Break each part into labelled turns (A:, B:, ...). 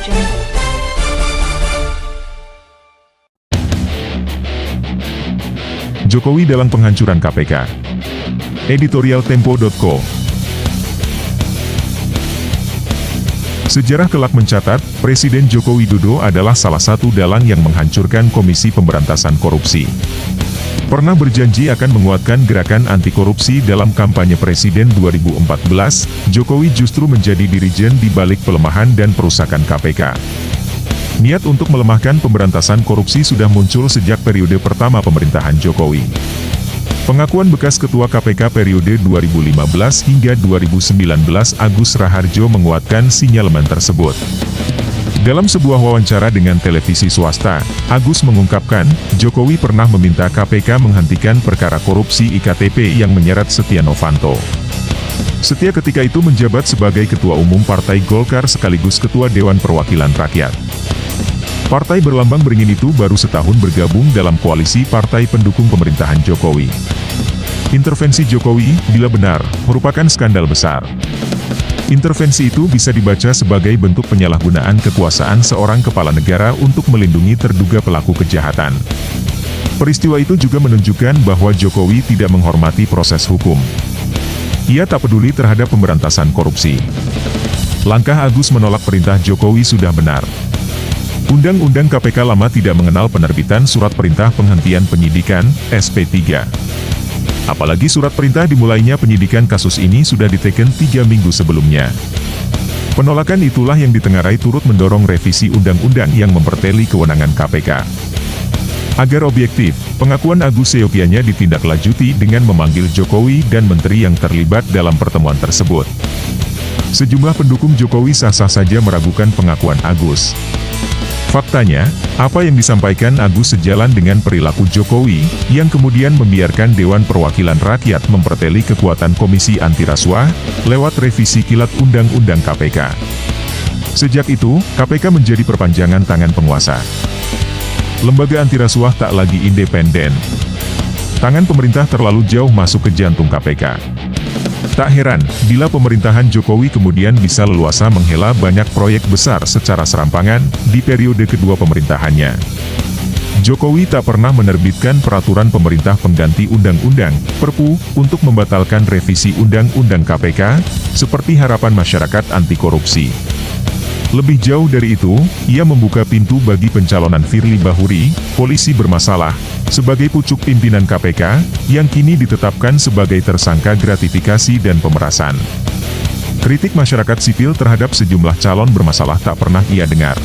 A: Jungle.
B: Jokowi dalam penghancuran KPK. Editorial Tempo.co. Sejarah kelak mencatat, Presiden Joko Widodo adalah salah satu dalang yang menghancurkan Komisi Pemberantasan Korupsi. Pernah berjanji akan menguatkan gerakan anti korupsi dalam kampanye Presiden 2014, Jokowi justru menjadi dirijen di balik pelemahan dan perusakan KPK. Niat untuk melemahkan pemberantasan korupsi sudah muncul sejak periode pertama pemerintahan Jokowi. Pengakuan bekas Ketua KPK periode 2015 hingga 2019 Agus Raharjo menguatkan sinyalemen tersebut. Dalam sebuah wawancara dengan televisi swasta, Agus mengungkapkan, Jokowi pernah meminta KPK menghentikan perkara korupsi IKTP yang menyeret Setia Novanto. Setia ketika itu menjabat sebagai Ketua Umum Partai Golkar sekaligus Ketua Dewan Perwakilan Rakyat. Partai berlambang beringin itu baru setahun bergabung dalam koalisi partai pendukung pemerintahan Jokowi. Intervensi Jokowi, bila benar, merupakan skandal besar. Intervensi itu bisa dibaca sebagai bentuk penyalahgunaan kekuasaan seorang kepala negara untuk melindungi terduga pelaku kejahatan. Peristiwa itu juga menunjukkan bahwa Jokowi tidak menghormati proses hukum. Ia tak peduli terhadap pemberantasan korupsi. Langkah Agus menolak perintah Jokowi sudah benar. Undang-Undang KPK lama tidak mengenal penerbitan surat perintah penghentian penyidikan, SP3. Apalagi surat perintah dimulainya penyidikan kasus ini sudah diteken 3 minggu sebelumnya. Penolakan itulah yang ditengarai turut mendorong revisi undang-undang yang memperteli kewenangan KPK. Agar objektif, pengakuan Agus seyogianya ditindaklanjuti dengan memanggil Jokowi dan menteri yang terlibat dalam pertemuan tersebut. Sejumlah pendukung Jokowi sah-sah saja meragukan pengakuan Agus. Faktanya, apa yang disampaikan Agus sejalan dengan perilaku Jokowi, yang kemudian membiarkan Dewan Perwakilan Rakyat memperteli kekuatan Komisi Anti Rasuah, lewat revisi kilat Undang-Undang KPK. Sejak itu, KPK menjadi perpanjangan tangan penguasa. Lembaga anti rasuah tak lagi independen. Tangan pemerintah terlalu jauh masuk ke jantung KPK. Tak heran, bila pemerintahan Jokowi kemudian bisa leluasa menghela banyak proyek besar secara serampangan, di periode kedua pemerintahannya. Jokowi tak pernah menerbitkan peraturan pemerintah pengganti undang-undang, Perpu, untuk membatalkan revisi Undang-Undang KPK, seperti harapan masyarakat anti korupsi. Lebih jauh dari itu, ia membuka pintu bagi pencalonan Firly Bahuri, polisi bermasalah, sebagai pucuk pimpinan KPK, yang kini ditetapkan sebagai tersangka gratifikasi dan pemerasan. Kritik masyarakat sipil terhadap sejumlah calon bermasalah tak pernah ia dengar.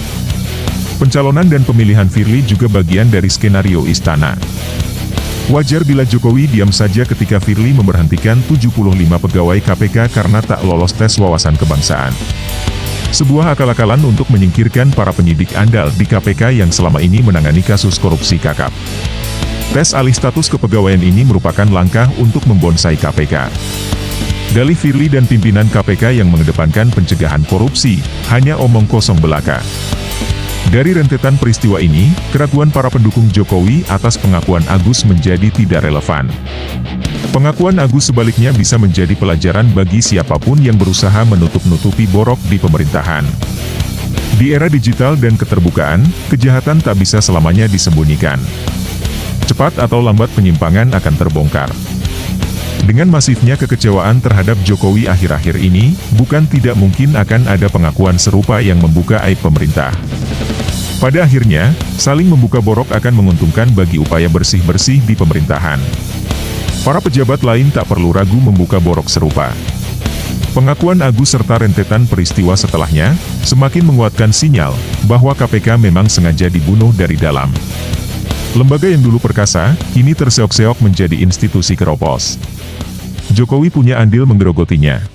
B: Pencalonan dan pemilihan Firly juga bagian dari skenario istana. Wajar bila Jokowi diam saja ketika Firly memberhentikan 75 pegawai KPK karena tak lolos tes wawasan kebangsaan. Sebuah akal-akalan untuk menyingkirkan para penyidik andal di KPK yang selama ini menangani kasus korupsi KAKAP. Tes alih status kepegawaian ini merupakan langkah untuk membonsai KPK. Dalih Firly dan pimpinan KPK yang mengedepankan pencegahan korupsi, hanya omong kosong belaka. Dari rentetan peristiwa ini, keraguan para pendukung Jokowi atas pengakuan Agus menjadi tidak relevan. Pengakuan Agus sebaliknya bisa menjadi pelajaran bagi siapapun yang berusaha menutup-nutupi borok di pemerintahan. Di era digital dan keterbukaan, kejahatan tak bisa selamanya disembunyikan. Cepat atau lambat penyimpangan akan terbongkar. Dengan masifnya kekecewaan terhadap Jokowi akhir-akhir ini, bukan tidak mungkin akan ada pengakuan serupa yang membuka aib pemerintah. Pada akhirnya, saling membuka borok akan menguntungkan bagi upaya bersih-bersih di pemerintahan. Para pejabat lain tak perlu ragu membuka borok serupa. Pengakuan Agus serta rentetan peristiwa setelahnya, semakin menguatkan sinyal, bahwa KPK memang sengaja dibunuh dari dalam. Lembaga yang dulu perkasa, kini terseok-seok menjadi institusi keropos. Jokowi punya andil menggerogotinya.